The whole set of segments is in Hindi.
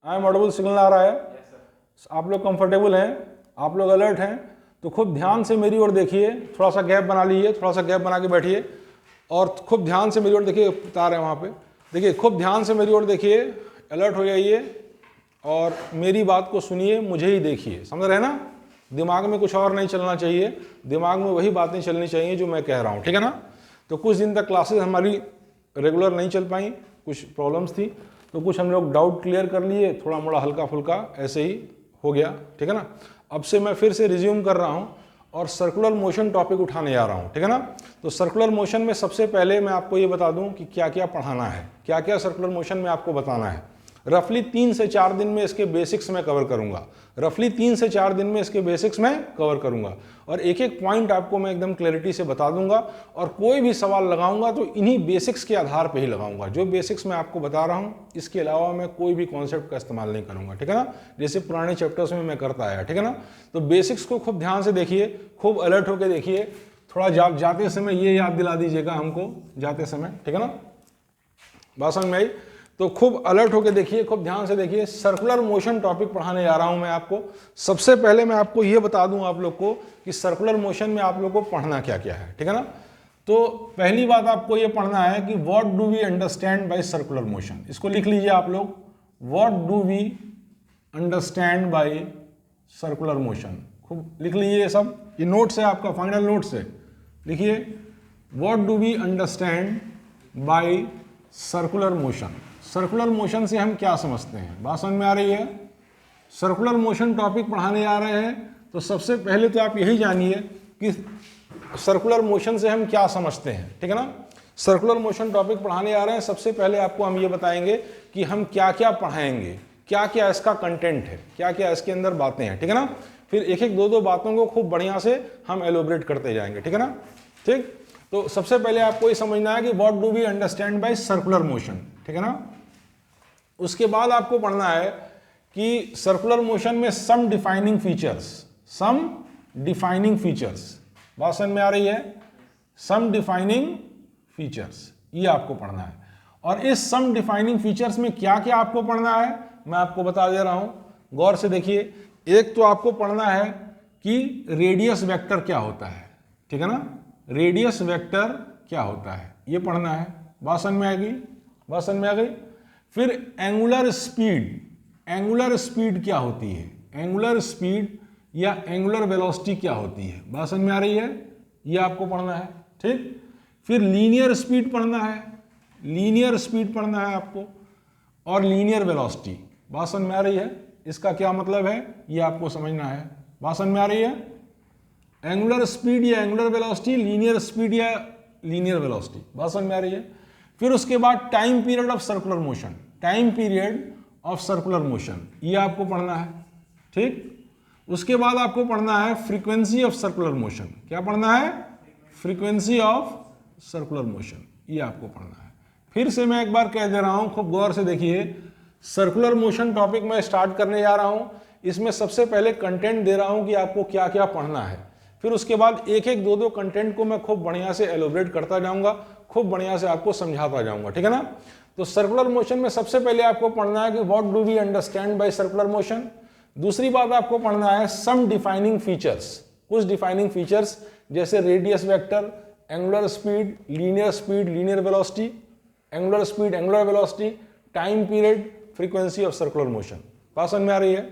आई एम ऑडिबल सिग्नल आ रहा है? आप लोग कंफर्टेबल हैं, आप लोग अलर्ट हैं? तो खूब ध्यान से मेरी ओर देखिए, थोड़ा सा गैप बना लीजिए, थोड़ा सा गैप बना के बैठिए और खूब ध्यान से मेरी ओर देखिए। बता रहे हैं वहाँ पे, देखिए खूब ध्यान से मेरी ओर देखिए, अलर्ट हो जाइए और मेरी बात को सुनिए, मुझे ही देखिए। समझ रहे हैं ना? दिमाग में कुछ और नहीं चलना चाहिए, दिमाग में वही बातें चलनी चाहिए जो मैं कह रहा हूँ, ठीक है ना? तो कुछ दिन तक क्लासेस हमारी रेगुलर नहीं चल पाई, कुछ प्रॉब्लम्स थी, तो कुछ हम लोग डाउट क्लियर कर लिए, थोड़ा मोड़ा हल्का फुल्का ऐसे ही हो गया, ठीक है ना? अब से मैं फिर से रिज्यूम कर रहा हूँ और सर्कुलर मोशन टॉपिक उठाने जा रहा हूँ, ठीक है ना? तो सर्कुलर मोशन में सबसे पहले मैं आपको ये बता दूँ कि क्या क्या पढ़ाना है, क्या क्या सर्कुलर मोशन में आपको बताना है। रफली 3 से 4 दिन में इसके बेसिक्स में कवर करूंगा, रफली 3 से 4 दिन में इसके बेसिक्स में कवर करूंगा और एक एक पॉइंट आपको मैं एकदम क्लैरिटी से बता दूंगा और कोई भी सवाल लगाऊंगा तो इन्हीं बेसिक्स के आधार पे ही लगाऊंगा। जो बेसिक्स मैं आपको बता रहा हूं, इसके अलावा मैं कोई भी कॉन्सेप्ट का इस्तेमाल नहीं करूंगा, ठीक है ना? जैसे पुराने चैप्टर्स में मैं करता आया, ठीक है ना? तो बेसिक्स को खूब ध्यान से देखिए, खूब अलर्ट होकर देखिए। थोड़ा जाते समय ये याद दिला दीजिएगा हमको, जाते समय, ठीक है ना? बात समझ में आई? तो खूब अलर्ट होकर देखिए, खूब ध्यान से देखिए। सर्कुलर मोशन टॉपिक पढ़ाने जा रहा हूं मैं आपको। सबसे पहले मैं आपको यह बता दूं आप लोग को कि सर्कुलर मोशन में आप लोग को पढ़ना क्या क्या है, ठीक है ना? तो पहली बात आपको यह पढ़ना है कि what do we understand by circular motion. इसको लिख लीजिए आप लोग, what do we understand by circular motion. खूब लिख लीजिए ये सब, ये नोट्स है आपका, फाइनल नोट्स है, लिखिए what do we understand by circular motion. Circular motion से हम क्या समझते हैं, बात समझ में आ रही है? सर्कुलर मोशन टॉपिक पढ़ाने जा रहे हैं तो सबसे पहले तो आप यही जानिए कि सर्कुलर मोशन से हम क्या समझते हैं, ठीक है ना? सर्कुलर मोशन टॉपिक पढ़ाने जा रहे हैं, सबसे पहले आपको हम ये बताएंगे कि हम क्या क्या पढ़ाएंगे, क्या क्या इसका कंटेंट है, क्या क्या इसके अंदर बातें हैं, ठीक है ना? फिर एक एक दो बातों को खूब बढ़िया से हम एलोबरेट करते जाएंगे, ठीक है ना? ठीक, तो सबसे पहले आपको ये समझना है कि what do we understand by circular motion, ठीक है ना? उसके बाद आपको पढ़ना है कि सर्कुलर मोशन में सम डिफाइनिंग फीचर्स, सम डिफाइनिंग फीचर्स, बात समझ में आ रही है? सम डिफाइनिंग फीचर्स, ये आपको पढ़ना है। और इस सम डिफाइनिंग फीचर्स में क्या क्या आपको पढ़ना है मैं आपको बता दे रहा हूं, गौर से देखिए। एक तो आपको पढ़ना है कि रेडियस वेक्टर क्या होता है, ठीक है ना? रेडियस वेक्टर क्या होता है, ये पढ़ना है। बात समझ में आएगी? बात समझ में आ गई? फिर एंगुलर स्पीड, एंगुलर स्पीड क्या होती है, एंगुलर स्पीड या एंगुलर वेलोसिटी क्या होती है, बात समझ में आ रही है? ये आपको पढ़ना है, ठीक। फिर लीनियर स्पीड पढ़ना है, लीनियर स्पीड पढ़ना है आपको, और लीनियर वेलोसिटी, बात समझ में आ रही है? इसका क्या मतलब है ये आपको समझना है, बात समझ में आ रही है? एंगुलर स्पीड या एंगुलर वेलोसिटी, लीनियर स्पीड या लीनियर वेलोसिटी, बात समझ में आ रही है? फिर उसके बाद time period of circular motion, time period of circular motion, ये आपको पढ़ना है, ठीक। उसके बाद आपको पढ़ना है फ्रीक्वेंसी ऑफ सर्कुलर मोशन, क्या पढ़ना है? फ्रीक्वेंसी ऑफ सर्कुलर मोशन, ये आपको पढ़ना है। फिर से मैं एक बार कह दे रहा हूं, खूब गौर से देखिए। सर्कुलर मोशन टॉपिक मैं स्टार्ट करने जा रहा हूं, इसमें सबसे पहले कंटेंट दे रहा हूं कि आपको क्या क्या पढ़ना है। फिर उसके बाद एक एक दो कंटेंट को मैं खूब बढ़िया से एलोबरेट करता जाऊंगा, खूब बढ़िया से आपको समझाता जाऊंगा, ठीक है ना। तो सर्कुलर मोशन में सबसे पहले आपको पढ़ना है कि what do we understand by circular motion. दूसरी बात आपको पढ़ना है सम डिफाइनिंग फीचर्स, कुछ डिफाइनिंग फीचर्स जैसे radius vector, angular speed, linear velocity, angular speed, angular velocity, time period, frequency of circular motion, बात समझ में आ रही है?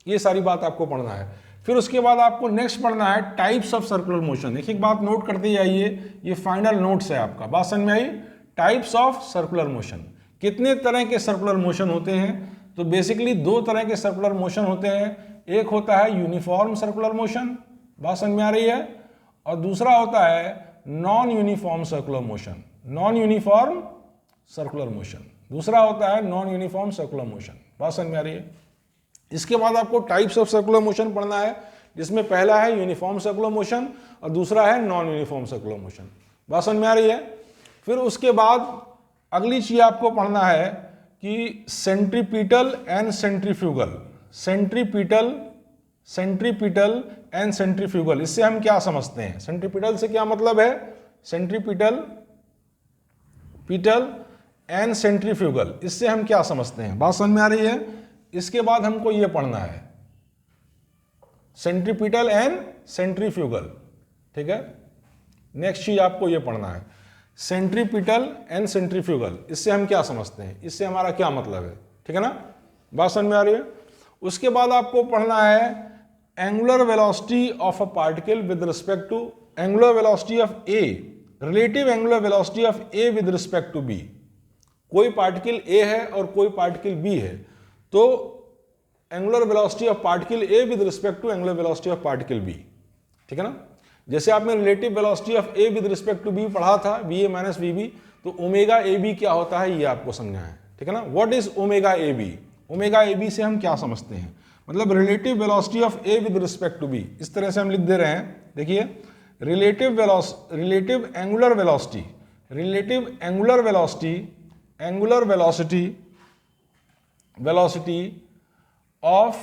ये सारी बात आपको पढ़ना है। फिर उसके बाद आपको नेक्स्ट पढ़ना है टाइप्स ऑफ सर्कुलर मोशन। एक एक बात नोट करते जाइए, ये फाइनल नोट्स है आपका, बात समझ में आई? टाइप्स ऑफ सर्कुलर मोशन, कितने तरह के सर्कुलर मोशन होते हैं? तो बेसिकली दो तरह के सर्कुलर मोशन होते हैं, एक होता है यूनिफॉर्म सर्कुलर मोशन, बात समझ में आ रही है, और दूसरा होता है non uniform circular motion, non uniform circular motion, दूसरा होता है नॉन यूनिफॉर्म सर्कुलर मोशन, बात समझ में आ रही है? इसके बाद आपको टाइप्स ऑफ सर्कुलर मोशन पढ़ना है, जिसमें पहला है यूनिफॉर्म सर्कुलर मोशन और दूसरा है नॉन यूनिफॉर्म सर्कुलर मोशन, बात समझ में आ रही है? फिर उसके बाद अगली चीज आपको पढ़ना है कि centripetal and centrifugal, centripetal and centrifugal, इससे हम क्या समझते हैं? सेंट्रीपिटल से क्या मतलब है? सेंट्रीपिटल एंड सेंट्रीफ्यूगल, इससे हम क्या समझते हैं, बात समझ में आ रही है? इसके बाद हमको ये पढ़ना है सेंट्रीपिटल एंड सेंट्रीफ्यूगल, ठीक है। नेक्स्ट चीज आपको ये पढ़ना है सेंट्रीपिटल एंड सेंट्रीफ्यूगल। इससे हम क्या समझते हैं, इससे हमारा क्या मतलब है, ठीक है ना, बात समझ में आ रही है। उसके बाद आपको पढ़ना है angular velocity of a particle with respect to angular velocity of A, relative angular velocity of A with respect to B. कोई पार्टिकल ए है और कोई पार्टिकल बी है, तो angular velocity of particle A with respect to angular velocity of particle B, ठीक है ना। जैसे आपने relative velocity of A with respect to B पढ़ा था, V A minus V B, तो ओमेगा ए बी क्या होता है ये आपको समझना है, ठीक है ना। What is omega A B, omega A B से हम क्या समझते हैं, मतलब relative velocity of A with respect to B. इस तरह से हम लिख दे रहे हैं, देखिए relative angular velocity, relative angular velocity, angular velocity, velocity of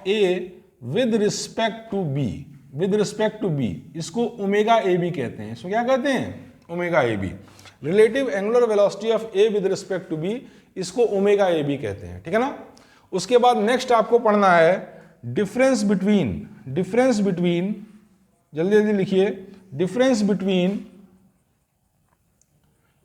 A with respect to B, with respect to B, इसको ओमेगा ए बी कहते हैं। इसको क्या कहते हैं, omega A B. Relative angular velocity of A with respect to B, इसको ओमेगा ए बी कहते हैं, ठीक है ना। उसके बाद नेक्स्ट आपको पढ़ना है डिफरेंस बिटवीन, डिफरेंस बिटवीन, जल्दी जल्दी लिखिए, difference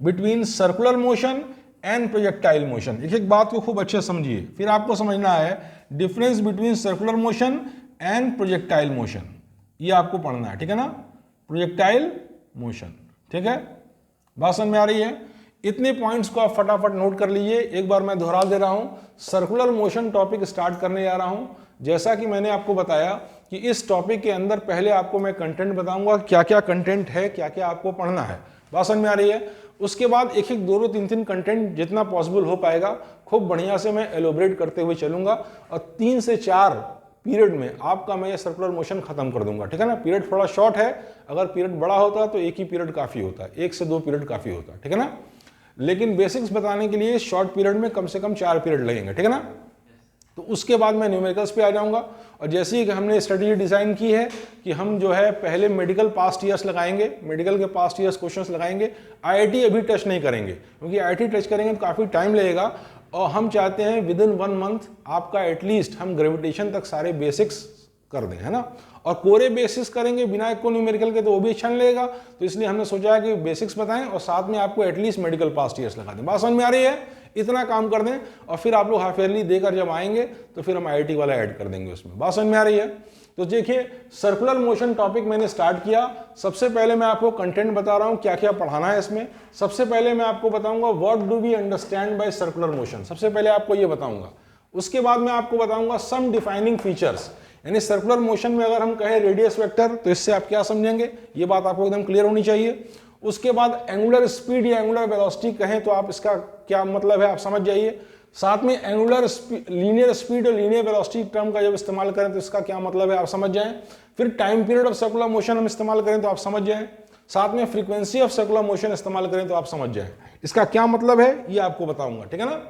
between circular motion and projectile motion. एक बात को खूब अच्छे समझिए, फिर आपको समझना है difference between circular motion and projectile motion, ये आपको पढ़ना है, ठीक है ना, प्रोजेक्टाइल मोशन, ठीक है। बात समझ में आ रही है। इतने पॉइंट्स को आप फटाफट नोट कर लीजिए। एक बार मैं दोहरा दे रहा हूं, सर्कुलर मोशन टॉपिक स्टार्ट करने जा रहा हूं। जैसा कि मैंने आपको बताया कि इस टॉपिक के अंदर पहले आपको मैं कंटेंट बताऊंगा, क्या क्या कंटेंट है, क्या क्या आपको पढ़ना है, बात समझ में आ रही है। उसके बाद एक एक दो तीन तीन कंटेंट जितना पॉसिबल हो पाएगा खूब बढ़िया से मैं एलोबरेट करते हुए चलूंगा, और 3 से 4 पीरियड में आपका मैं ये सर्कुलर मोशन खत्म कर दूंगा, ठीक है ना। पीरियड थोड़ा शॉर्ट है, अगर पीरियड बड़ा होता तो एक ही पीरियड काफी होता है, 1 से 2 पीरियड काफी होता है, ठीक है ना। लेकिन बेसिक्स बताने के लिए शॉर्ट पीरियड में कम से कम 4 पीरियड लगेंगे, ठीक है ना। तो उसके बाद मैं न्यूमेरिकल्स पे आ जाऊंगा, और जैसे ही हमने स्ट्रेटजी डिजाइन की है कि हम जो है पहले मेडिकल पास्ट ईयर्स लगाएंगे, मेडिकल के पास्ट ईयर्स क्वेश्चंस लगाएंगे, आईआईटी अभी टच नहीं करेंगे, क्योंकि आईआईटी टच करेंगे तो काफ़ी टाइम लगेगा, और हम चाहते हैं विद इन 1 मंथ आपका एटलीस्ट हम ग्रेविटेशन तक सारे बेसिक्स कर दें, है ना। और कोरे बेसिक्स करेंगे बिना एक को न्यूमेरिकल के तो वो भी अच्छा नहीं लगेगा, तो इसलिए हमने सोचा है कि बेसिक्स बताएं और साथ में आपको एटलीस्ट मेडिकल पास्ट ईयर्स लगा दें। बात समझ में आ रही है, इतना काम कर दें, और फिर आप लोग हाफ ईयरली देकर जब आएंगे तो फिर हम आईआईटी वाला ऐड कर देंगे उसमें। बात समझ में आ रही है। तो देखिए सर्कुलर मोशन टॉपिक मैंने स्टार्ट किया। सबसे पहले मैं आपको कंटेंट बता रहा हूं क्या क्या पढ़ाना है इसमें। सबसे पहले मैं आपको बताऊंगा what do we understand by circular motion, सबसे पहले आपको ये बताऊंगा। उसके बाद मैं आपको बताऊंगा सम डिफाइनिंग फीचर्स, यानी सर्कुलर मोशन में अगर हम कहें रेडियस वेक्टर तो इससे आप क्या समझेंगे, ये बात आपको एकदम क्लियर होनी चाहिए। उसके बाद एंगुलर स्पीड या एंगुलर वेलोसिटी कहें तो आप इसका क्या मतलब है आप समझ जाइए। साथ में एंगुलर लीनियर स्पीड और लीनियर वेलोसिटी टर्म का जब इस्तेमाल करें तो इसका क्या मतलब है आप समझ जाएं। फिर time period of circular motion हम इस्तेमाल करें तो आप समझ जाएं। साथ में फ्रीक्वेंसी ऑफ सर्कुलर मोशन इस्तेमाल करें तो आप समझ जाएं, इसका क्या मतलब है ये आपको बताऊंगा, ठीक है ना।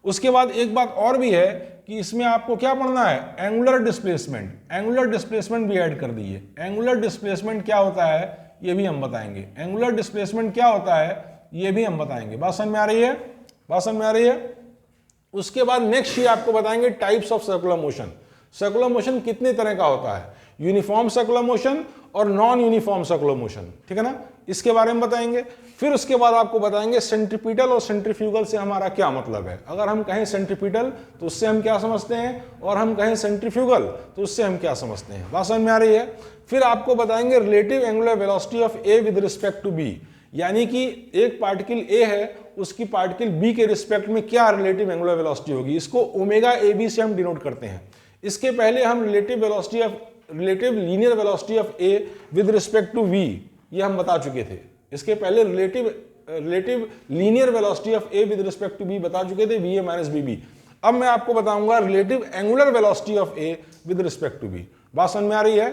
उसके बाद एक बात और भी है कि इसमें आपको क्या पढ़ना है, एंगुलर डिस्प्लेसमेंट। एंगुलर डिस्प्लेसमेंट भी ऐड कर दीजिए। एंगुलर डिस्प्लेसमेंट क्या होता है ये भी हम बताएंगे। एंगुलर डिस्प्लेसमेंट क्या होता है ये भी हम बताएंगे। बात समझ में आ रही है, बात समझ में आ रही है। उसके बाद नेक्स्ट चीज आपको बताएंगे types of circular motion. Circular motion कितने तरह का होता है, यूनिफॉर्म सर्कुलर मोशन और नॉन यूनिफॉर्म सर्कुलर मोशन, ठीक है ना, इसके बारे में बताएंगे। फिर उसके बाद आपको बताएंगे सेंट्रीपिटल और सेंट्रीफ्यूगल से हमारा क्या मतलब है। अगर हम कहें सेंट्रीपिटल तो उससे हम क्या समझते हैं, और हम कहें सेंट्रीफ्यूगल तो उससे हम क्या समझते हैं। बात समझ में आ रही है। फिर आपको बताएंगे relative angular velocity of A with respect to B, यानी कि एक पार्टिकल ए है उसकी पार्टिकल बी के रिस्पेक्ट में क्या रिलेटिव एंगुलर वेलोसिटी होगी, इसको ओमेगा ए बी से हम डिनोट करते हैं। इसके पहले हम relative linear velocity of A with respect to V ये हम बता चुके थे। इसके पहले relative linear velocity of A with respect to B बता चुके थे, V A minus B B. अब मैं आपको बताऊंगा relative angular velocity of A with respect to B. बात समझ में आ रही है।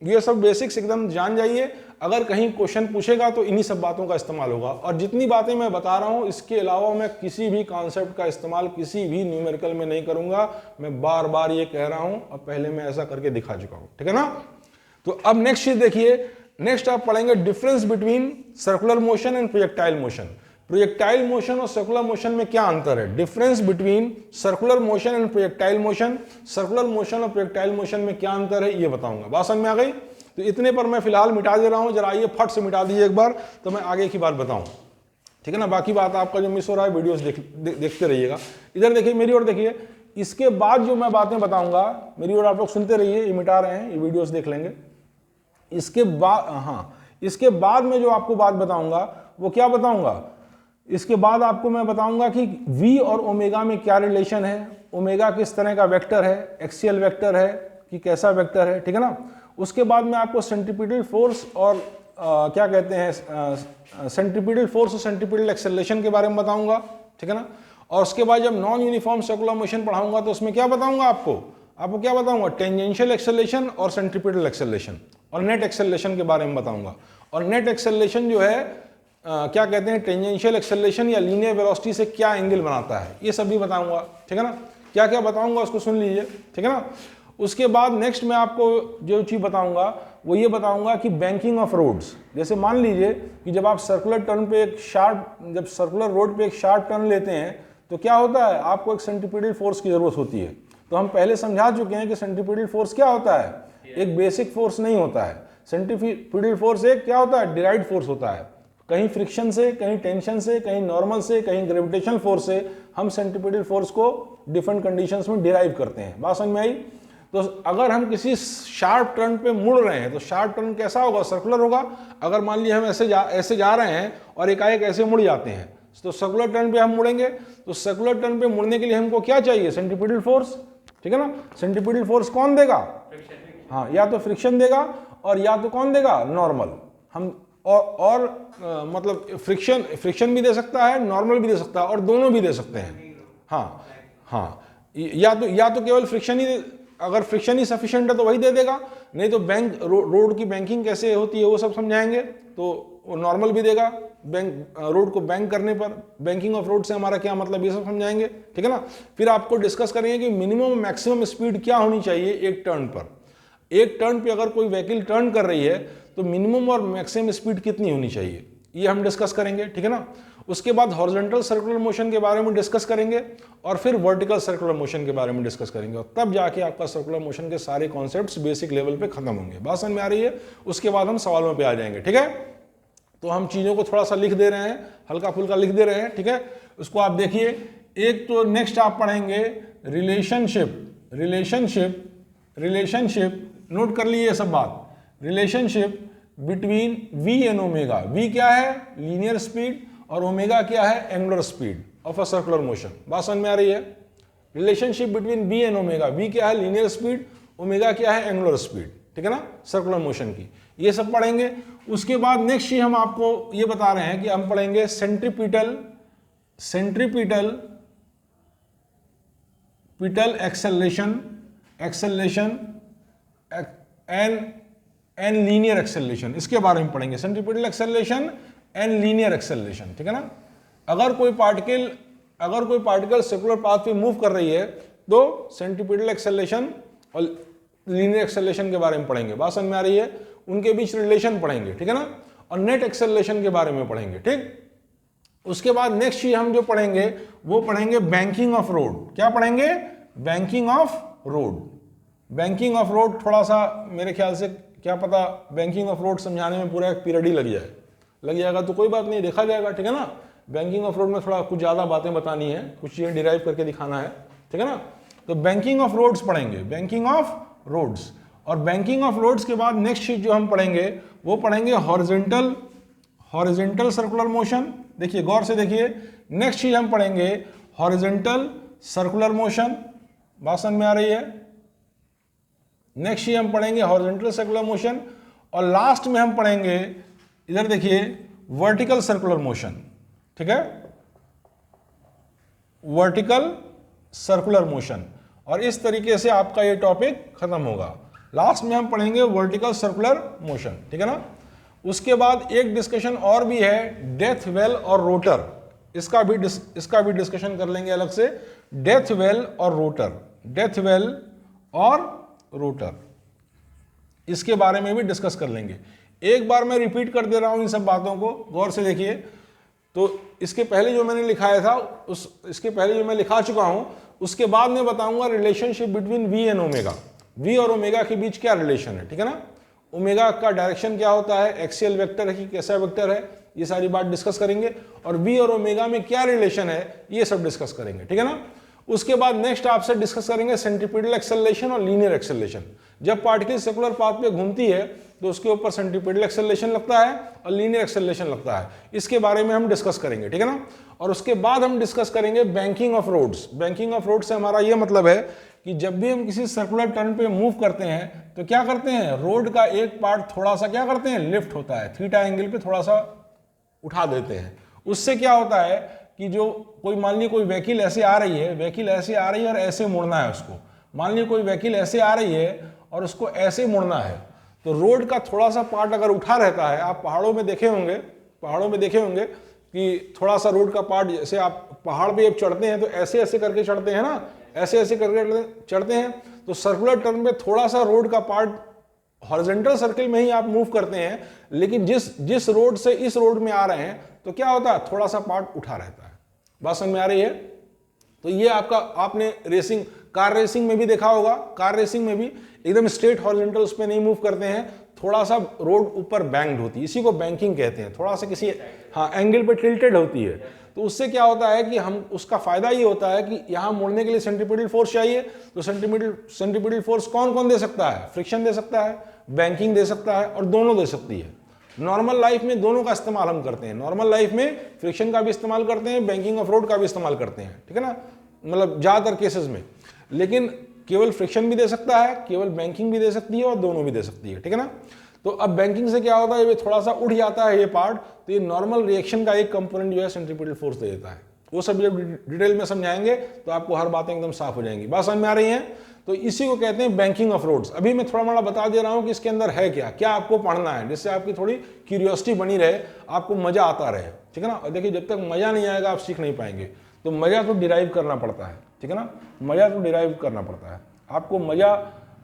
ये सब बेसिक्स एकदम जान जाइए। अगर कहीं क्वेश्चन पूछेगा तो इन्हीं सब बातों का इस्तेमाल होगा, और जितनी बातें मैं बता रहा हूं इसके अलावा मैं किसी भी कॉन्सेप्ट का इस्तेमाल किसी भी न्यूमेरिकल में नहीं करूंगा। मैं बार बार ये कह रहा हूं और पहले मैं ऐसा करके दिखा चुका हूं, ठीक है ना। तो अब नेक्स्ट चीज देखिए, नेक्स्ट आप पढ़ेंगे difference between circular motion and projectile motion. Projectile motion और सर्कुलर मोशन में क्या अंतर है, difference between circular motion and projectile motion, circular motion और प्रोजेक्टाइल मोशन में क्या अंतर है ये बताऊंगा। बात समझ में आ गई? तो इतने पर मैं फिलहाल मिटा दे रहा हूं, जरा आइए फट से मिटा दीजिए एक बार, तो मैं आगे की बात बताऊं, ठीक है ना। बाकी बात आपका जो मिस हो रहा है वीडियोस देखते रहिएगा। इधर देखिए, मेरी ओर देखिए, इसके बाद जो मैं बातें बताऊंगा मेरी ओर आप लोग सुनते रहिए, ये मिटा रहे हैं, ये वीडियोस देख लेंगे। इसके बाद, हाँ, इसके बाद मैं जो आपको बात बताऊंगा वो क्या बताऊंगा, इसके बाद आपको मैं बताऊंगा कि V और ओमेगा में क्या रिलेशन है, ओमेगा किस तरह का वेक्टर है, एक्सियल वेक्टर है कि कैसा वेक्टर है, ठीक है ना। उसके बाद मैं आपको सेंट्रीपिटल फोर्स और क्या कहते हैं, सेंट्रीपिटल फोर्स और सेंट्रीपिटल एक्सेलरेशन के बारे में बताऊंगा, ठीक है ना। और उसके बाद जब नॉन यूनिफॉर्म सर्कुलर मोशन पढ़ाऊंगा तो उसमें क्या बताऊंगा आपको क्या बताऊंगा, टेंजेंशियल एक्सेलरेशन और सेंट्रीपिटल एक्सेलरेशन और नेट एक्सेलरेशन के बारे में बताऊंगा। और नेट एक्सेलरेशन जो है क्या कहते हैं, टेंजेंशियल एक्सेलरेशन या लीनियर वेलोसिटी से क्या एंगल बनाता है, ये सब भी बताऊंगा, ठीक है ना। क्या क्या बताऊंगा उसको सुन लीजिए, ठीक है ना। उसके बाद नेक्स्ट मैं आपको जो चीज़ बताऊंगा वो ये बताऊंगा कि बैंकिंग ऑफ रोड्स। जैसे मान लीजिए कि जब आप सर्कुलर टर्न पे एक शार्प, जब सर्कुलर रोड पे एक शार्प टर्न लेते हैं तो क्या होता है, आपको एक सेंट्रीपिटल फोर्स की जरूरत होती है। तो हम पहले समझा चुके हैं कि सेंट्रीपिटल फोर्स क्या होता है, एक बेसिक फोर्स नहीं होता है। सेंट्रीपिटल फोर्स एक क्या होता है, डिराइव्ड फोर्स होता है, कहीं फ्रिक्शन से, कहीं टेंशन से, कहीं नॉर्मल से, कहीं ग्रेविटेशनल फोर्स से हम सेंट्रीपिटल फोर्स को डिफरेंट कंडीशंस में डिराइव करते हैं। बात समझ में आई? तो अगर हम किसी शार्प टर्न पे मुड़ रहे हैं तो शार्प टर्न कैसा होगा, सर्कुलर होगा। अगर मान लीजिए हम ऐसे जा रहे हैं और एकाएक ऐसे मुड़ जाते हैं तो सर्कुलर टर्न पे हम मुड़ेंगे। तो सर्कुलर टर्न पे मुड़ने के लिए हमको क्या चाहिए, सेंट्रीपिटल फोर्स, ठीक है ना। सेंट्रीपिटल फोर्स कौन देगा, हाँ, या तो फ्रिक्शन देगा और या तो कौन देगा, नॉर्मल। हम और मतलब फ्रिक्शन भी दे सकता है, नॉर्मल भी दे सकता है और दोनों भी दे सकते हैं। हाँ हाँ, या तो केवल फ्रिक्शन ही, अगर फ्रिक्शन ही सफिशिएंट है तो वही दे देगा, नहीं तो बैंक रोड की बैंकिंग कैसे होती है वो सब समझाएंगे, तो वो नॉर्मल भी देगा। रोड को बैंक करने पर बैंकिंग ऑफ रोड से हमारा क्या मतलब, ये सब समझाएंगे, ठीक है ना। फिर आपको डिस्कस करेंगे कि मिनिमम मैक्सिमम स्पीड क्या होनी चाहिए एक टर्न पर। एक टर्न पे अगर कोई व्हीकल टर्न कर रही है तो मिनिमम और मैक्सिमम स्पीड कितनी होनी चाहिए, ये हम डिस्कस करेंगे, ठीक है ना। उसके बाद हॉरिजॉन्टल सर्कुलर मोशन के बारे में डिस्कस करेंगे और फिर वर्टिकल सर्कुलर मोशन के बारे में डिस्कस करेंगे, और तब जाके आपका सर्कुलर मोशन के सारे कॉन्सेप्ट्स बेसिक लेवल पे खत्म होंगे। बात समझ में आ रही है? उसके बाद हम सवालों पे आ जाएंगे, ठीक है। तो हम चीज़ों को थोड़ा सा लिख दे रहे हैं, हल्का फुल्का लिख दे रहे हैं, ठीक है। उसको आप देखिए। एक तो नेक्स्ट आप पढ़ेंगे रिलेशनशिप, नोट कर लिए ये सब बात, relationship between V and omega. V क्या है, लीनियर स्पीड, और ओमेगा क्या है, angular speed of a circular motion. बात समझ में आ रही है? Relationship between V and omega. V क्या है, लीनियर स्पीड, ओमेगा क्या है, एंगुलर स्पीड, ठीक है ना, सर्कुलर मोशन की। ये सब पढ़ेंगे। उसके बाद नेक्स्ट चीज हम आपको ये बता रहे हैं कि हम पढ़ेंगे centripetal acceleration and linear acceleration, इसके बारे में पढ़ेंगे। Centripetal acceleration and linear acceleration, ठीक है ना। अगर कोई पार्टिकल सर्कुलर पाथ पे मूव कर रही है तो सेंट्रीपिटल एक्सेलरेशन और लीनियर एक्सेलरेशन के बारे में पढ़ेंगे। बात समझ में आ रही है? उनके बीच रिलेशन पढ़ेंगे, ठीक है ना। और नेट एक्सेलरेशन के बारे में पढ़ेंगे, ठीक। उसके बाद नेक्स्ट चीज हम जो पढ़ेंगे वो पढ़ेंगे बैंकिंग ऑफ रोड। क्या पढ़ेंगे? Banking of road. थोड़ा सा मेरे ख्याल से, क्या पता, बैंकिंग ऑफ रोड समझाने में पूरा एक पीरियड ही लग जाएगा तो कोई बात नहीं, देखा जाएगा, ठीक है ना। बैंकिंग ऑफ रोड में थोड़ा कुछ ज्यादा बातें बतानी है, कुछ चीजें डिराइव करके दिखाना है, ठीक है ना। तो बैंकिंग ऑफ रोड्स पढ़ेंगे, बैंकिंग ऑफ रोड्स। और बैंकिंग ऑफ रोड्स के बाद नेक्स्ट चीज जो हम पढ़ेंगे वो पढ़ेंगे हॉरिजॉन्टल सर्कुलर मोशन। देखिए, गौर से देखिए, नेक्स्ट चीज हम पढ़ेंगे हॉरिजॉन्टल सर्कुलर मोशन। बात समझ में आ रही है? नेक्स्ट चीज हम पढ़ेंगे हॉरिजॉन्टल सर्कुलर मोशन। और लास्ट में हम पढ़ेंगे, इधर देखिए, वर्टिकल सर्कुलर मोशन, ठीक है, वर्टिकल सर्कुलर मोशन। और इस तरीके से आपका ये टॉपिक खत्म होगा। लास्ट में हम पढ़ेंगे वर्टिकल सर्कुलर मोशन, ठीक है ना। उसके बाद एक डिस्कशन और भी है, डेथ वेल और रोटर। इसका भी डिस्कशन कर लेंगे अलग से। डेथ वेल और रोटर, इसके बारे में भी डिस्कस कर लेंगे। एक बार मैं रिपीट कर दे रहा हूं इन सब बातों को, गौर से देखिए। तो इसके पहले जो मैंने लिखाया था इसके पहले जो मैं लिखा चुका हूं, उसके बाद मैं बताऊंगा relationship between V and omega. V और ओमेगा के बीच क्या रिलेशन है, ठीक है ना। ओमेगा का डायरेक्शन क्या होता है, एक्सियल वेक्टर है कि कैसा वेक्टर है, ये सारी बात डिस्कस करेंगे। और वी और ओमेगा में क्या रिलेशन है, ये सब डिस्कस करेंगे, ठीक है ना। उसके बाद नेक्स्ट आपसे डिस्कस करेंगे सेंट्रीपिटल एक्सेलरेशन और लीनियर एक्सेलरेशन। जब पार्टिकल सर्कुलर पाथ पे घूमती है तो उसके ऊपर सेंट्रीपिटल एक्सेलरेशन लगता है और लीनियर एक्सेलरेशन लगता है, इसके बारे में हम डिस्कस करेंगे, ठीक है ना। और उसके बाद हम डिस्कस करेंगे banking of roads. Banking of road से हमारा ये मतलब है कि जब भी हम किसी सर्कुलर टर्न पे मूव करते हैं तो क्या करते हैं, रोड का एक पार्ट थोड़ा सा क्या करते हैं, लिफ्ट होता है, थीटा एंगल पे थोड़ा सा उठा देते हैं। उससे क्या होता है कि जो कोई मान लीजिए कोई व्हीकल ऐसे आ रही है, व्हीकल ऐसे आ रही है और ऐसे मुड़ना है उसको, मान लीजिए कोई व्हीकल ऐसे आ रही है और उसको ऐसे मुड़ना है, तो रोड का थोड़ा सा पार्ट अगर उठा रहता है, आप पहाड़ों में देखे होंगे कि थोड़ा सा रोड का पार्ट, जैसे आप पहाड़ पे जब चढ़ते हैं तो ऐसे ऐसे करके चढ़ते हैं ना, ऐसे ऐसे करके चढ़ते हैं, तो सर्कुलर टर्न में थोड़ा सा रोड का पार्ट हॉरिजॉन्टल सर्कल में ही आप मूव करते हैं, लेकिन जिस रोड से इस रोड में आ रहे हैं तो क्या होता है, थोड़ा सा पार्ट उठा रहता है। बात समझ में आ रही है। तो ये आपने कार रेसिंग में भी देखा होगा, कार रेसिंग में भी एकदम स्ट्रेट हॉरिजॉन्टल उस पर नहीं मूव करते हैं, थोड़ा सा रोड ऊपर बैंक्ड होती है, इसी को बैंकिंग कहते हैं, थोड़ा सा किसी एंगल पे टिल्टेड होती है। तो उससे क्या होता है कि हम उसका फायदा ये होता है कि यहाँ मुड़ने के लिए सेंट्रीपिटल फोर्स चाहिए, तो सेंट्रीपिटल फोर्स कौन कौन दे सकता है, फ्रिक्शन दे सकता है, बैंकिंग दे सकता है और दोनों दे सकती है। नॉर्मल लाइफ में दोनों का इस्तेमाल हम करते हैं, नॉर्मल लाइफ में फ्रिक्शन का भी इस्तेमाल करते हैं, बैंकिंग ऑफ रोड का भी इस्तेमाल करते हैं, ठीक है ना, मतलब ज्यादातर केसेस में। लेकिन केवल फ्रिक्शन भी दे सकता है, केवल बैंकिंग भी दे सकती है और दोनों भी दे सकती है, ठीक है ना। तो अब बैंकिंग से क्या होता है, ये थोड़ा सा उठ जाता है ये पार्ट, तो ये नॉर्मल रिएक्शन का एक कंपोनेंट जो है सेंट्रीपिटल फोर्स दे देता है। वो सब जब डिटेल में समझाएंगे तो आपको हर बातें एकदम साफ हो जाएंगी। बात समझ में आ रही है। तो इसी को कहते हैं बैंकिंग ऑफ रोड्स। अभी मैं थोड़ा मोड़ा बता दे रहा हूं कि इसके अंदर है क्या आपको पढ़ना है, जिससे आपकी थोड़ी क्यूरियोसिटी बनी रहे, आपको मजा आता रहे, ठीक है ना। और देखिए जब तक मजा नहीं आएगा आप सीख नहीं पाएंगे, तो मजा तो डिराइव करना पड़ता है, ठीक है ना, मजा तो डिराइव करना पड़ता है, आपको मजा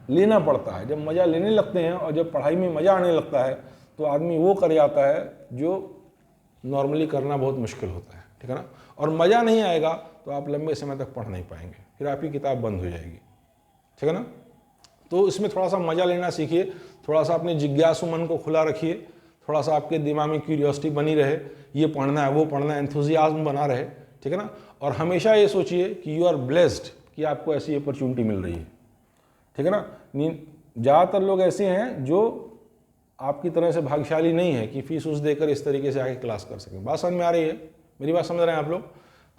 लेना पड़ता है। जब मजा लेने लगते हैं और जब पढ़ाई में मजा आने लगता है तो आदमी वो कर जाता है जो नॉर्मली करना बहुत मुश्किल होता है, ठीक है ना। और मजा नहीं आएगा तो आप लंबे समय तक पढ़ नहीं पाएंगे, फिर आपकी किताब बंद हो जाएगी, ठीक है ना। तो इसमें थोड़ा सा मजा लेना सीखिए, थोड़ा सा अपने जिज्ञासु मन को खुला रखिए, थोड़ा सा आपके दिमाग में क्यूरियोसिटी बनी रहे, ये पढ़ना है वो पढ़ना है, एंथुजियाज्म बना रहे, ठीक है ना। और हमेशा ये सोचिए कि यू आर ब्लेस्ड कि आपको ऐसी अपॉर्चुनिटी मिल रही है, ठीक है ना। ज़्यादातर लोग ऐसे हैं जो आपकी तरह से भाग्यशाली नहीं है कि फीस उस देकर इस तरीके से आके क्लास कर सकें। बात समझ में आ रही है, मेरी बात समझ रहे हैं आप लोग।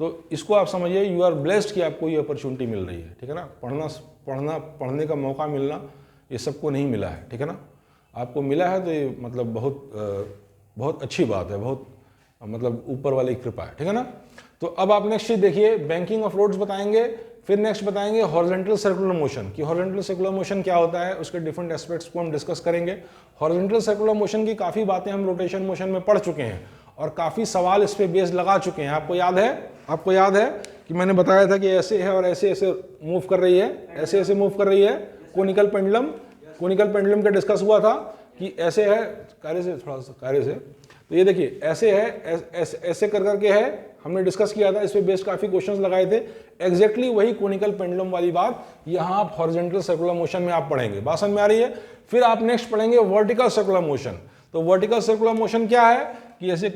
तो इसको आप समझिए, यू आर ब्लेस्ड कि आपको ये अपॉर्चुनिटी मिल रही है, ठीक है ना। पढ़ने का मौका मिलना ये सबको नहीं मिला है, ठीक है ना। आपको मिला है तो ये मतलब बहुत अच्छी बात है, बहुत मतलब ऊपर वाली कृपा है, ठीक है ना। तो अब आप नेक्स्ट चीज देखिए, बैंकिंग ऑफ रोड्स बताएंगे, फिर नेक्स्ट बताएंगे हॉरिजॉन्टल सर्कुलर मोशन, कि हॉरिजॉन्टल सर्कुलर मोशन क्या होता है, उसके डिफरेंट एस्पेक्ट्स को हम डिस्कस करेंगे। हॉरिजॉन्टल सर्कुलर मोशन की काफ़ी बातें हम रोटेशन मोशन में पढ़ चुके हैं और काफ़ी सवाल इस पे बेस लगा चुके हैं। आपको याद है कि मैंने बताया था कि ऐसे है और ऐसे ऐसे मूव कर रही है, ऐसे ऐसे मूव कर रही है। कोनिकल पेंडुलम का डिस्कस हुआ था कि ऐसे है, कार्य से तो ये देखिए ऐसे है, ऐसे कर करके है, हमने डिस्कस किया था, इस पे बेस्ड काफी क्वेश्चंस लगाए थे। एग्जैक्टली वही कोनिकल पेंडुलम वाली बात यहाँ आप हॉरिजॉन्टल सर्कुलर मोशन में आप पढ़ेंगे। बात समझ में आ रही है। फिर आप नेक्स्ट पढ़ेंगे वर्टिकल सर्कुलर मोशन। तो वर्टिकल सर्कुलर मोशन क्या है कि जैसे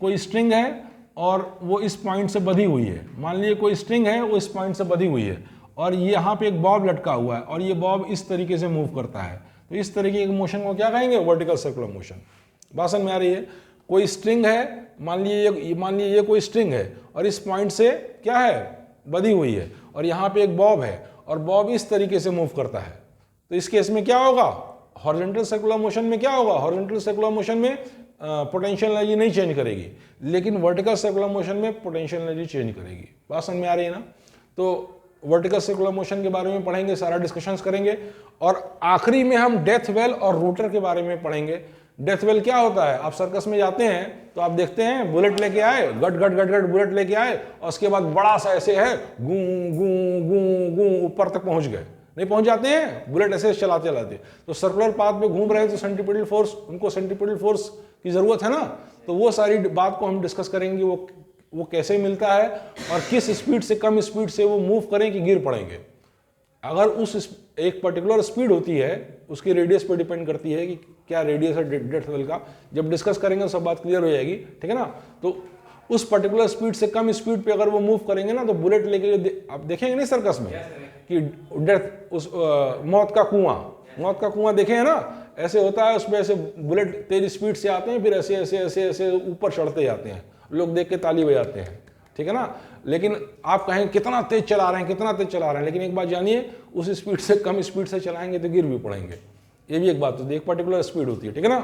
कोई स्ट्रिंग है और वो इस पॉइंट से बंधी हुई है, मान लीजिए कोई स्ट्रिंग है वो इस पॉइंट से बंधी हुई है और यहाँ पे एक बॉब लटका हुआ है और ये बॉब इस तरीके से मूव करता है, तो इस तरीके के मोशन को क्या कहेंगे, वर्टिकल सर्कुलर मोशन। बात समझ में आ रही है। कोई स्ट्रिंग है, मान लीजिए ये कोई स्ट्रिंग है और इस पॉइंट से क्या है, बंधी हुई है और यहाँ पे एक बॉब है और बॉब इस तरीके से मूव करता है, तो इस केस में क्या होगा, हॉरिजॉन्टल सर्कुलर मोशन में क्या होगा, हॉरिजॉन्टल सर्कुलर मोशन में पोटेंशियल एनर्जी नहीं चेंज करेगी, लेकिन वर्टिकल सर्कुलर मोशन में पोटेंशियल एनर्जी चेंज करेगी। बात समझ में आ रही है ना। तो वर्टिकल सर्कुलर मोशन के बारे में पढ़ेंगे, सारा डिस्कशंस करेंगे और आखिरी में हम डेथ वेल और रोटर के बारे में पढ़ेंगे। डेथ वेल क्या होता है, आप सर्कस में जाते हैं तो आप देखते हैं बुलेट लेके आए, गट गट गट गट बुलेट लेके आए और उसके बाद बड़ा सा ऐसे है, गूं गूं गूं गूं ऊपर तक पहुंच गए, नहीं पहुंच जाते हैं, बुलेट ऐसे चलाते। तो सर्कुलर पाथ पे घूम रहे हैं तो सेंट्रीपिटल फोर्स, उनको सेंट्रीपिटल फोर्स की जरूरत है ना, तो वो सारी बात को हम डिस्कस करेंगे, वो वो कैसे मिलता है और किस स्पीड से, कम स्पीड से वो मूव करें कि गिर पड़ेंगे। अगर उस एक पर्टिकुलर स्पीड होती है, उसकी रेडियस पर डिपेंड करती है कि क्या रेडियस है डेथ लेवल का, जब डिस्कस करेंगे सब बात क्लियर हो जाएगी, ठीक है ना। तो उस पर्टिकुलर स्पीड से कम स्पीड पे अगर वो मूव करेंगे ना, तो बुलेट लेके आप देखेंगे नहीं सर्कस में कि डेथ उस मौत का कुआं देखे हैं ना, ऐसे होता है, उसमें ऐसे बुलेट तेज स्पीड से आते हैं, फिर ऐसे ऐसे ऐसे ऐसे ऊपर चढ़ते जाते हैं, लोग देख के ताली बजाते हैं, ठीक है ना। लेकिन आप कहें कितना तेज चला रहे हैं, कितना तेज चला रहे हैं, लेकिन एक बात जानिए, उस स्पीड से कम स्पीड से चलाएंगे तो गिर भी पड़ेंगे। ये भी एक बात होती है, एक पर्टिकुलर स्पीड होती है, ठीक है ना।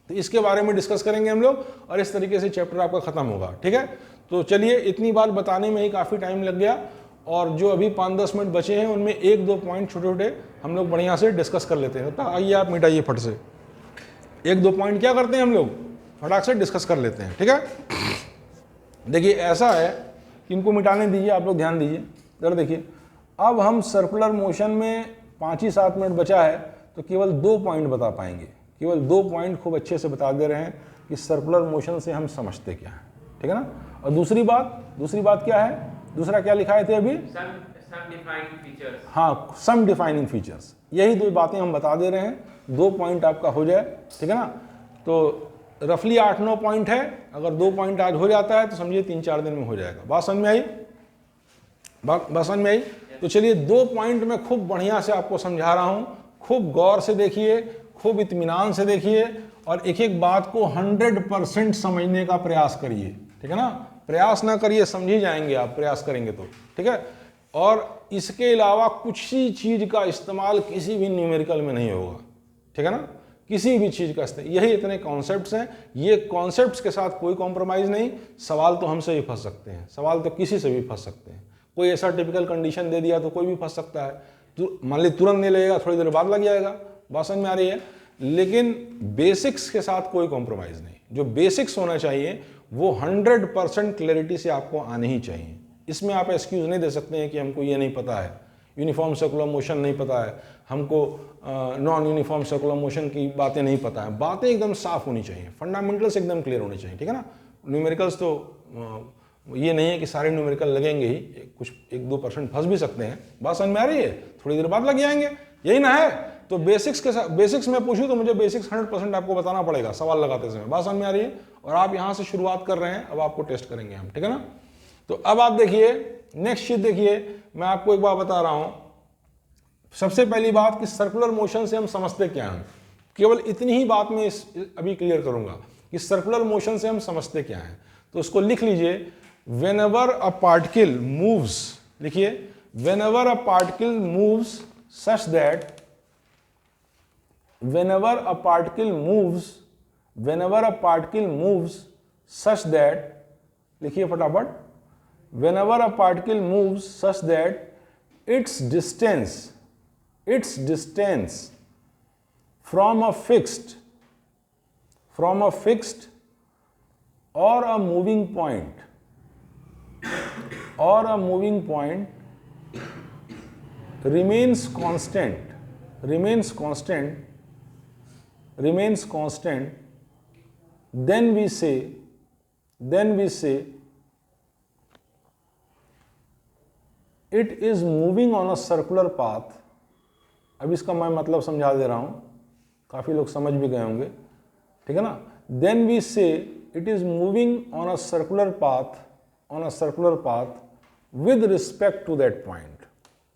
तो इसके बारे में डिस्कस करेंगे हम लोग, और इस तरीके से चैप्टर आपका खत्म होगा, ठीक है। तो चलिए, इतनी बात बताने में ही काफ़ी टाइम लग गया, और जो अभी 5-10 मिनट बचे हैं उनमें 1-2 पॉइंट छोटे छोटे हम लोग बढ़िया से डिस्कस कर लेते हैं। तो आइए आप मिटाइए फट से, 1-2 पॉइंट क्या करते हैं हम लोग, फटाक से डिस्कस कर लेते हैं, ठीक है। देखिए ऐसा है कि इनको मिटाने दीजिए, आप लोग ध्यान दीजिए जरा। देखिए अब हम सर्कुलर मोशन में 5 ही 7 मिनट बचा है, तो केवल 2 पॉइंट बता पाएंगे, केवल 2 पॉइंट खूब अच्छे से बता दे रहे हैं कि सर्कुलर मोशन से हम समझते क्या है, ठीक है ना। और दूसरी बात क्या है, दूसरा क्या लिखाए थे अभी, हाँ, सम डिफाइनिंग फीचर्स। यही 2 बातें हम बता दे रहे हैं, 2 पॉइंट आपका हो जाए, ठीक है ना। तो रफली 8-9 पॉइंट है, अगर 2 पॉइंट आज हो जाता है तो समझिए 3-4 दिन में हो जाएगा। बात समझ में आई, बात समझ में आई। तो चलिए 2 पॉइंट में खूब बढ़िया से आपको समझा रहा हूँ, खूब गौर से देखिए, खूब इत्मीनान से देखिए, और एक एक बात को 100% समझने का प्रयास करिए, ठीक है ना। प्रयास ना करिए, समझ ही जाएंगे आप, प्रयास करेंगे तो, ठीक है। और इसके अलावा कुछ ही चीज का इस्तेमाल किसी भी न्यूमेरिकल में नहीं होगा, ठीक है ना, किसी भी चीज का इस्तेमाल। यही इतने कॉन्सेप्ट्स हैं, ये कॉन्सेप्ट्स के साथ कोई कॉम्प्रोमाइज नहीं। सवाल तो हमसे भी फंस सकते हैं, सवाल तो किसी से भी फंस सकते हैं। कोई ऐसा टिपिकल कंडीशन दे दिया तो कोई भी फंस सकता है, तो मान ली तुरंत नहीं लगेगा, थोड़ी देर बाद लग जाएगा। बात समझ में आ रही है। लेकिन बेसिक्स के साथ कोई कॉम्प्रोमाइज नहीं, जो बेसिक्स होना चाहिए वो 100% क्लैरिटी से आपको आने ही चाहिए। इसमें आप एक्सक्यूज नहीं दे सकते हैं कि हमको ये नहीं पता है, यूनिफॉर्म सर्कुलर मोशन नहीं पता है, हमको नॉन यूनिफॉर्म सर्कुलर मोशन की बातें नहीं पता है। बातें एकदम साफ होनी चाहिए, फंडामेंटल्स एकदम क्लियर होने चाहिए, ठीक है ना। न्यूमेरिकल्स तो ये नहीं है कि सारे न्यूमेरिकल लगेंगे ही, कुछ 1-2% फंस भी सकते हैं। बात समझ में आ रही है, थोड़ी देर बाद लग जाएंगे, यही ना है। तो बेसिक्स के साथ, बेसिक्स में पूछूं तो मुझे बेसिक्स 100% आपको बताना पड़ेगा सवाल लगाते समय। बात समझ में आ रही है। और आप यहां से शुरुआत कर रहे हैं, अब आपको टेस्ट करेंगे हम, ठीक है ना। तो अब आप देखिए नेक्स्ट चीज, देखिए मैं आपको एक बात बता रहा हूं। सबसे पहली बात कि सर्कुलर मोशन से हम समझते क्या हैं, केवल इतनी ही बात मैं अभी क्लियर करूंगा कि सर्कुलर मोशन से हम समझते क्या हैं। तो उसको लिख लीजिए, व्हेनेवर अ पार्टिकल मूव्स, लिखिए, whenever a particle moves such that, whenever a particle moves such that, लिखिए फटाफट, whenever a particle moves such that its distance from a fixed or a moving point remains constant, then we say it is moving on a circular path। अब इसका मैं मतलब समझा दे रहा हूं, काफी लोग समझ भी गए होंगे, ठीक है ना। then we say it is moving on a circular path with respect to that point।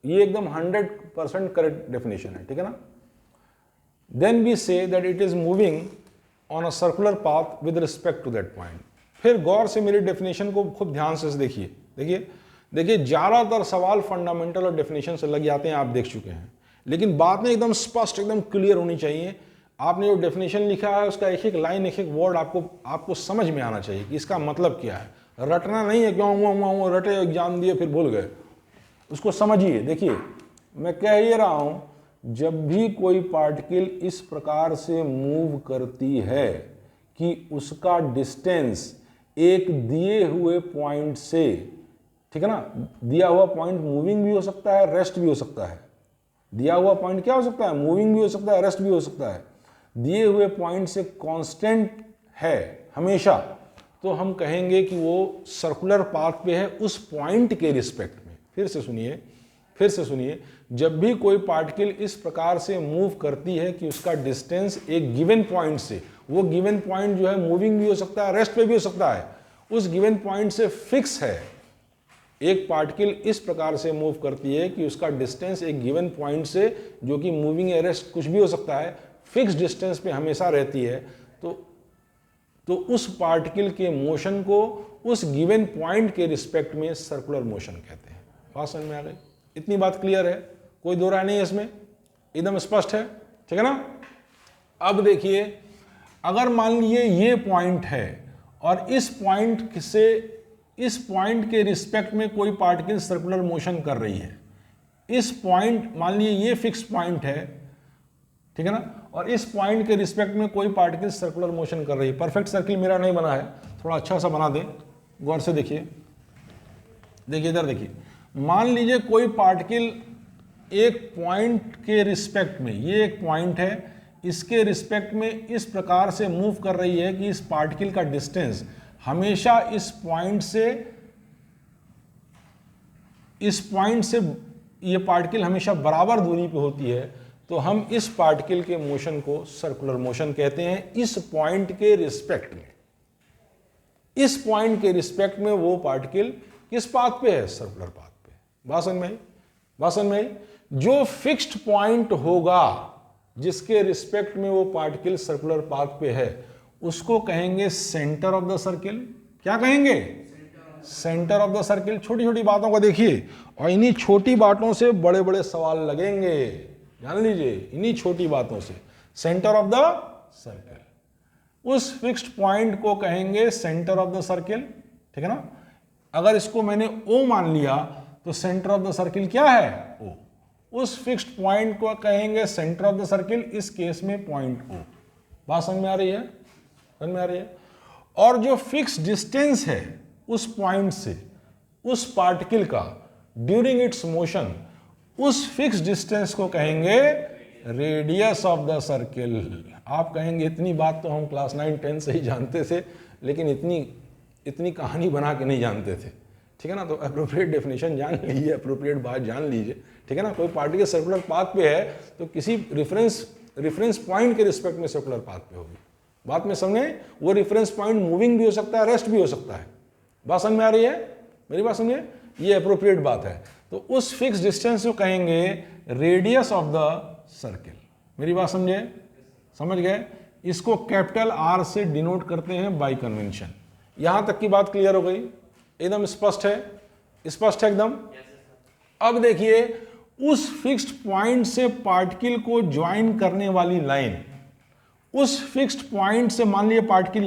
ये एकदम 100% करेक्ट डेफिनेशन है, ठीक है ना। Then we say that it is moving on a circular path with respect to that point। फिर गौर से मेरी डेफिनेशन को खूब ध्यान से देखिए ज़्यादातर सवाल फंडामेंटल और डेफिनेशन से लग जाते हैं, आप देख चुके हैं। लेकिन बातें एकदम स्पष्ट, एकदम क्लियर होनी चाहिए। आपने जो डेफिनेशन लिखा है उसका एक एक लाइन, एक एक वर्ड आपको समझ में आना चाहिए कि इसका मतलब क्या है। रटना नहीं है, क्यों हुआ रटे, एग्जाम दिए फिर भूल गए, उसको समझिए। देखिए मैं कह ये रहा हूं, जब भी कोई पार्टिकल इस प्रकार से मूव करती है कि उसका डिस्टेंस एक दिए हुए पॉइंट से, ठीक है ना, दिया हुआ पॉइंट मूविंग भी हो सकता है, रेस्ट भी हो सकता है। दिया हुआ पॉइंट क्या हो सकता है, मूविंग भी हो सकता है, रेस्ट भी हो सकता है। दिए हुए पॉइंट से कांस्टेंट है हमेशा, तो हम कहेंगे कि वो सर्कुलर पाथ पे है उस पॉइंट के रिस्पेक्ट में। फिर से सुनिए, जब भी कोई पार्टिकल इस प्रकार से मूव करती है कि उसका डिस्टेंस एक गिवन पॉइंट से, वो गिवन पॉइंट जो है मूविंग भी हो सकता है, रेस्ट पे भी हो सकता है, उस गिवन पॉइंट से फिक्स है। एक पार्टिकल इस प्रकार से मूव करती है कि उसका डिस्टेंस एक गिवन पॉइंट से, जो कि मूविंग या रेस्ट कुछ भी हो सकता है, फिक्स डिस्टेंस पे हमेशा रहती है, तो उस पार्टिकल के मोशन को उस गिवन पॉइंट के रिस्पेक्ट में सर्कुलर मोशन कहते हैं। बात समझ में आ गई? इतनी बात क्लियर है, कोई दो राय नहीं है इसमें, एकदम स्पष्ट है, ठीक है ना। अब देखिए, अगर मान लीजिए ये पॉइंट है और इस पॉइंट से इस पॉइंट के रिस्पेक्ट में कोई पार्टिकल सर्कुलर मोशन कर रही है, इस पॉइंट, मान लीजिए ये फिक्स पॉइंट है, ठीक है ना, और इस पॉइंट के रिस्पेक्ट में कोई पार्टिकल सर्कुलर मोशन कर रही है। परफेक्ट सर्किल मेरा नहीं बना है, थोड़ा अच्छा सा बना दे, गौर से देखिए, इधर देखिए। मान लीजिए कोई पार्टिकल एक पॉइंट के रिस्पेक्ट में, ये एक पॉइंट है, इसके रिस्पेक्ट में इस प्रकार से मूव कर रही है कि इस पार्टिकल का डिस्टेंस हमेशा इस पॉइंट से ये पार्टिकल हमेशा बराबर दूरी पे होती है, तो हम इस पार्टिकल के मोशन को सर्कुलर मोशन कहते हैं। इस पॉइंट के रिस्पेक्ट में, इस पॉइंट के रिस्पेक्ट में वो पार्टिकल किस पाथ पे है? सर्कुलर पाथ पे। बात समझ में आई? जो फिक्स्ड पॉइंट होगा जिसके रिस्पेक्ट में वो पार्टिकल सर्कुलर पाथ पे है, उसको कहेंगे सेंटर ऑफ द सर्किल। क्या कहेंगे? Centre of the circle. छोटी छोटी बातों को देखिए, और इन्हीं छोटी बातों से बड़े बड़े सवाल लगेंगे, जान लीजिए, इन्हीं छोटी बातों से। सेंटर ऑफ द सर्किल, उस फिक्स्ड पॉइंट को कहेंगे सेंटर ऑफ द सर्किल, ठीक है ना। अगर इसको मैंने O मान लिया तो सेंटर ऑफ द सर्किल क्या है? O। उस फिक्स्ड पॉइंट को कहेंगे सेंटर ऑफ द सर्किल, इस केस में पॉइंट O। बात समझ में आ रही है? और जो फिक्स डिस्टेंस है उस पॉइंट से उस पार्टिकल का ड्यूरिंग इट्स मोशन, उस फिक्स डिस्टेंस को कहेंगे रेडियस ऑफ द सर्किल। आप कहेंगे इतनी बात तो हम क्लास 9-10 से ही जानते थे, लेकिन इतनी कहानी बना के नहीं जानते थे, ठीक है ना। तो अप्रोप्रिएट डेफिनेशन जान लीजिए, अप्रोप्रिएट बात जान लीजिए, ठीक है ना। कोई पार्टिकल सर्कुलर पाथ पे है तो किसी रेफरेंस पॉइंट के रिस्पेक्ट में सर्कुलर पाथ पे होगी। बात में समझे? वो रेफरेंस पॉइंट मूविंग भी हो सकता है, रेस्ट भी हो सकता है। बात समझ में आ रही है? मेरी बात समझिए, ये अप्रोप्रिएट बात है। तो उस फिक्स डिस्टेंस को कहेंगे रेडियस ऑफ द सर्किल। मेरी बात समझ गए? इसको कैपिटल R से डिनोट करते हैं बाय कन्वेंशन। यहां तक की बात क्लियर हो गई? एकदम स्पष्ट है एकदम। अब देखिए, उस फिक्स्ड पॉइंट से पार्टिकल को ज्वाइन करने वाली लाइन, उस फिक्स्ड पॉइंट से, मान लीजिए पार्टिकल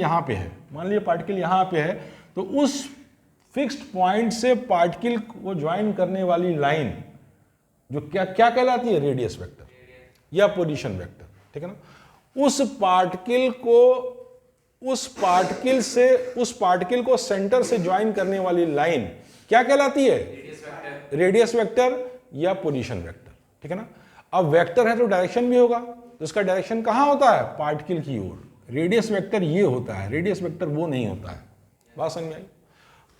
यहां पे है, तो उस फिक्स्ड पॉइंट से पार्टिकल को ज्वाइन करने वाली लाइन जो क्या कहलाती है? रेडियस वेक्टर या पोजीशन वेक्टर, ठीक है ना। उस पार्टिकल को सेंटर से ज्वाइन करने वाली लाइन क्या कहलाती है? रेडियस वेक्टर या पोजीशन वेक्टर, ठीक है ना। अब वेक्टर है तो डायरेक्शन भी होगा, तो इसका डायरेक्शन कहां होता है? पार्टिकल की ओर। रेडियस वेक्टर ये होता है, रेडियस वेक्टर वो नहीं होता है। बात समझ में आई?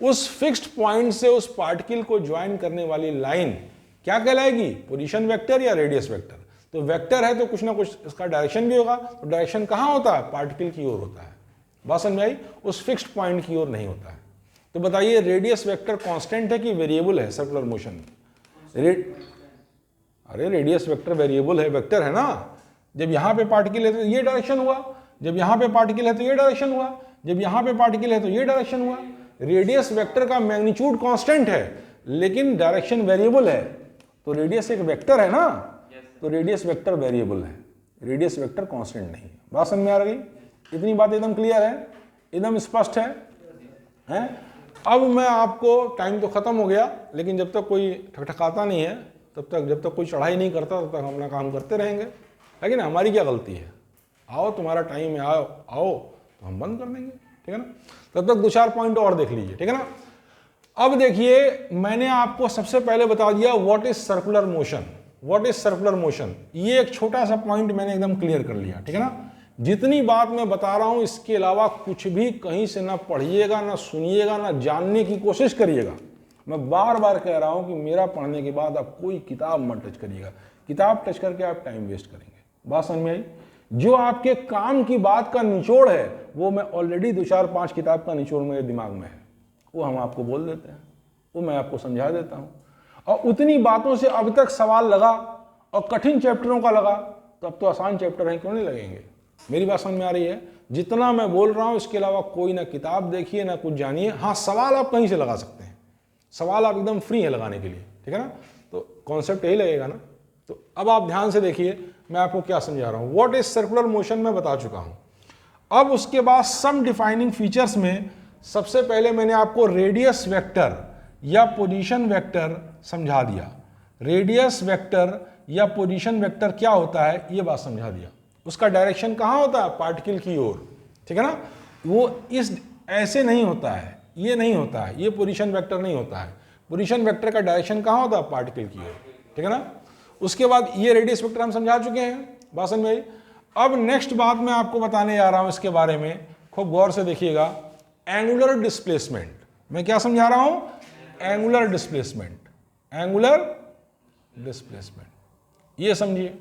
उस फिक्स्ड पॉइंट से उस पार्टिकल को ज्वाइन करने वाली लाइन क्या कहलाएगी? पोजीशन वेक्टर या रेडियस वेक्टर। तो वेक्टर है तो कुछ ना कुछ इसका डायरेक्शन भी होगा, तो डायरेक्शन कहां होता है? पार्टिकल की ओर होता है। बात समझ में आई? उस फिक्स्ड पॉइंट की ओर नहीं होता है। तो बताइए, रेडियस वेक्टर कांस्टेंट है कि वेरिएबल है सर्कुलर मोशन में? अरे रेडियस वेक्टर वेरिएबल है, वेक्टर है ना। जब यहां पे पार्टिकल है तो ये डायरेक्शन हुआ, जब यहां पे पार्टिकल है तो ये डायरेक्शन हुआ, जब यहां पे पार्टिकल है तो ये डायरेक्शन हुआ। रेडियस वेक्टर का मैग्नीट्यूड कांस्टेंट है, लेकिन डायरेक्शन वेरिएबल है। तो रेडियस एक वेक्टर है ना, तो रेडियस वेक्टर वेरिएबल है, रेडियस वेक्टर कांस्टेंट नहीं है। बात समझ में आ रही? इतनी बात एकदम क्लियर है, एकदम स्पष्ट है? अब मैं आपको, टाइम तो खत्म हो गया, लेकिन जब तक कोई ठकठकाता नहीं है, जब तक कोई चढ़ाई नहीं करता, तब तक हम अपना काम करते रहेंगे। लेकिन हमारी क्या गलती है? आओ, तुम्हारा टाइम है, आओ तो हम बंद कर देंगे, ठीक है ना। तब तक 2-4 पॉइंट और देख लीजिए, ठीक है ना। अब देखिए, मैंने आपको सबसे पहले बता दिया व्हाट इज सर्कुलर मोशन। ये एक छोटा सा पॉइंट मैंने एकदम क्लियर कर लिया, ठीक है ना। जितनी बात मैं बता रहा हूं इसके अलावा कुछ भी कहीं से ना पढ़िएगा, ना सुनिएगा, ना जानने की कोशिश करिएगा। मैं बार बार कह रहा हूं कि मेरा पढ़ने के बाद आप कोई किताब मत टच करिएगा। किताब टच करके आप टाइम वेस्ट करेंगे। बात समझ में आई? जो आपके काम की बात का निचोड़ है वो मैं ऑलरेडी 2, 4, 5 किताब का निचोड़ मेरे दिमाग में है, वो हम आपको बोल देते हैं, वो मैं आपको समझा देता हूं। और उतनी बातों से अब तक सवाल लगा और कठिन चैप्टरों का लगा, तो अब तो आसान चैप्टर हैं, क्यों नहीं लगेंगे? मेरी बात समझ में आ रही है? जितना मैं बोल रहा हूं इसके अलावा कोई ना किताब देखिए ना कुछ जानिए। हाँ, सवाल आप कहीं से लगा सकते हैं, सवाल आप एकदम फ्री है लगाने के लिए, ठीक है ना? तो कॉन्सेप्ट यही लगेगा ना। तो अब आप ध्यान से देखिए मैं आपको क्या समझा रहा हूं। व्हाट इज सर्कुलर मोशन मैं बता चुका हूं। अब उसके बाद सम डिफाइनिंग फीचर्स में सबसे पहले मैंने आपको रेडियस वेक्टर या पोजीशन वेक्टर समझा दिया। रेडियस वेक्टर या पोजीशन वेक्टर क्या होता है ये बात समझा दिया। उसका डायरेक्शन कहाँ होता है? पार्टिकल की ओर, ठीक है ना? वो इस ऐसे नहीं होता है, ये नहीं होता है, ये पोजीशन वेक्टर नहीं होता है। पोजीशन वेक्टर का डायरेक्शन कहाँ होता है? पार्टिकल की ओर, ठीक है ना? उसके बाद ये रेडियस वेक्टर हम समझा चुके हैं, बात समझ में आई? अब नेक्स्ट बात मैं आपको बताने जा रहा हूं इसके बारे में, खूब गौर से देखिएगा। Angular displacement. मैं क्या समझा रहा हूं? Angular displacement. एंगुलर डिस्प्लेसमेंट, ये समझिए।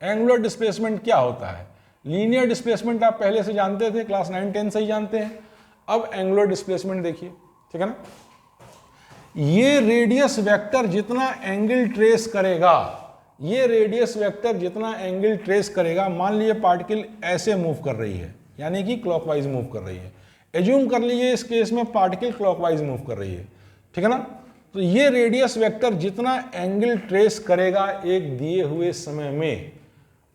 एंगुलर डिस्प्लेसमेंट क्या होता है? लीनियर डिस्प्लेसमेंट आप पहले से जानते थे, क्लास 9, 10 से ही जानते हैं। अब एंगुलर डिस्प्लेसमेंट देखिए, ठीक है ना? ये रेडियस वेक्टर जितना एंगल ट्रेस करेगा, ये रेडियस वेक्टर जितना एंगल ट्रेस करेगा, मान लीजिए पार्टिकल ऐसे मूव कर रही है, यानी कि क्लॉकवाइज मूव कर रही है। एज्यूम कर लीजिए इस केस में पार्टिकल क्लॉकवाइज मूव कर रही है, ठीक है ना? तो ये रेडियस वेक्टर जितना एंगल ट्रेस करेगा एक दिए हुए समय में,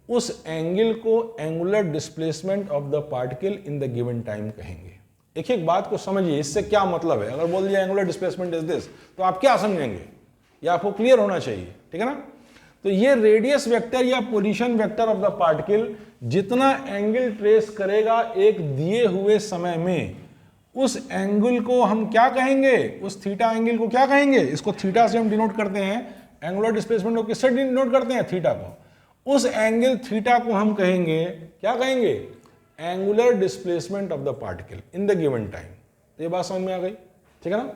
उस एंगल को angular displacement of the particle in the given time कहेंगे। एक एक बात को समझिए, इससे क्या मतलब है। अगर बोल दिया एंगुलर डिस्प्लेसमेंट इज दिस, तो आप क्या समझेंगे? ये आपको क्लियर होना चाहिए, ठीक है ना? तो ये रेडियस वेक्टर या position vector of the particle जितना एंगल ट्रेस करेगा एक दिए हुए समय में, उस एंगल को हम क्या कहेंगे? उस थीटा एंगल को क्या कहेंगे? इसको थीटा से हम डिनोट करते हैं। एंगुलर डिस्प्लेसमेंट को किससे डिनोट करते हैं? थीटा को। उस एंगल थीटा को हम कहेंगे, क्या कहेंगे? Angular displacement of the particle in the given time. ये बात समझ में आ गई, ठीक है ना?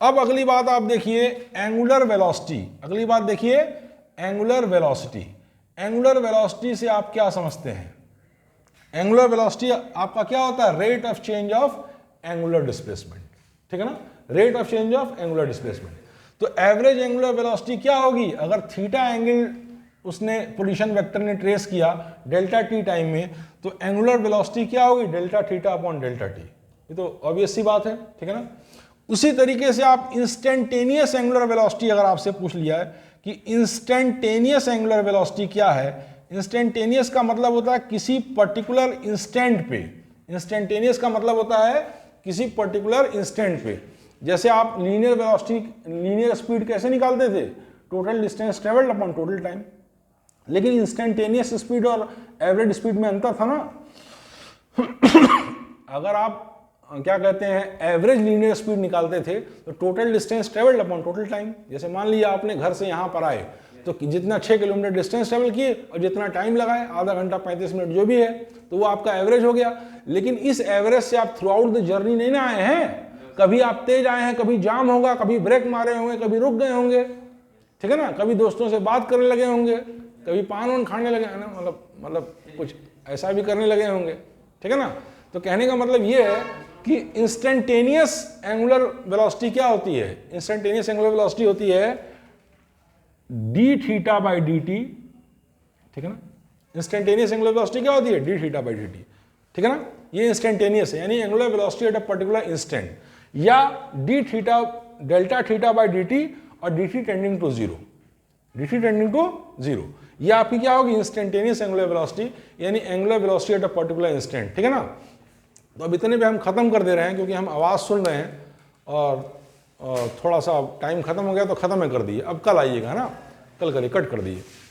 अब अगली बात आप देखिए, एंगुलर वेलोसिटी। अगली बात देखिए, एंगुलर वेलोसिटी। एंगुलर वेलोसिटी से आप क्या समझते हैं? एंगुलर वेलोसिटी आपका क्या होता है? Rate of change of angular displacement, ठीक है ना? Rate of change of angular displacement. तो एवरेज एंगुलर वेलोसिटी क्या होगी? अगर थीटा एंगल उसने पोजीशन वेक्टर ने ट्रेस किया डेल्टा टी टाइम में, तो एंगुलर वेलोसिटी क्या होगी? Delta theta upon delta T. ये तो ऑब्वियस सी बात है, ठीक है ना? उसी तरीके से आप इंस्टेंटेनियस एंगुलर वेलोसिटी अगर आपसे पूछ लिया है कि इंस्टेंटेनियस एंगुलर वेलोसिटी क्या है, इंस्टेंटेनियस का मतलब होता है किसी पर्टिकुलर इंस्टेंट पे। इंस्टेंटेनियस का मतलब होता है किसी पर्टिकुलर इंस्टेंट पे। जैसे आप लीनियर वेलोसिटी, लीनियर स्पीड कैसे निकालते थे? Total distance travelled upon total time. लेकिन इंस्टेंटेनियस स्पीड और एवरेज स्पीड में अंतर था ना। अगर आप क्या कहते हैं एवरेज लीनियर स्पीड निकालते थे तो total distance travelled upon total time. जैसे मान लिया आपने घर से यहाँ पर आए तो जितना 6 किलोमीटर डिस्टेंस ट्रेवल किए और जितना टाइम लगाए, आधा घंटा 35 मिनट जो भी है, तो वो आपका एवरेज हो गया। लेकिन इस एवरेज से आप थ्रू आउट द जर्नी नहीं ना आए हैं। कभी आप तेज आए हैं, कभी जाम होगा, कभी ब्रेक मारे होंगे, कभी रुक गए होंगे, ठीक है ना? कभी दोस्तों से बात करने लगे होंगे, कभी पान वान खाने लगे ना, मतलब कुछ ऐसा भी करने लगे होंगे, ठीक है ना? तो कहने का मतलब ये है कि इंस्टेंटेनियस एंगुलर वेलोसिटी क्या होती है? इंस्टेंटेनियस एंगुलर वेलोसिटी होती है D theta by D T, ठीक है ना? इंस्टेंटेनियस एंगुलर वेलोसिटी क्या होती है? D theta by D T, ठीक है ना? ये इंस्टेंटेनियस है, यानी angular velocity at a particular instant, या D theta delta theta by D T और D T tending to zero, D T tending to zero. ये आपकी क्या होगी? इंस्टेंटेनियस एंगुलर वेलोसिटी, यानी angular velocity at a particular instant, ठीक है ना? तो अब इतने पे हम खत्म कर दे रहे हैं क्योंकि हम आवाज़ सुन रहे हैं और थोड़ा सा टाइम खत्म हो गया तो खत्म है कर दिए। अब कल आइएगा ना, कल करिए, कट कर दिए।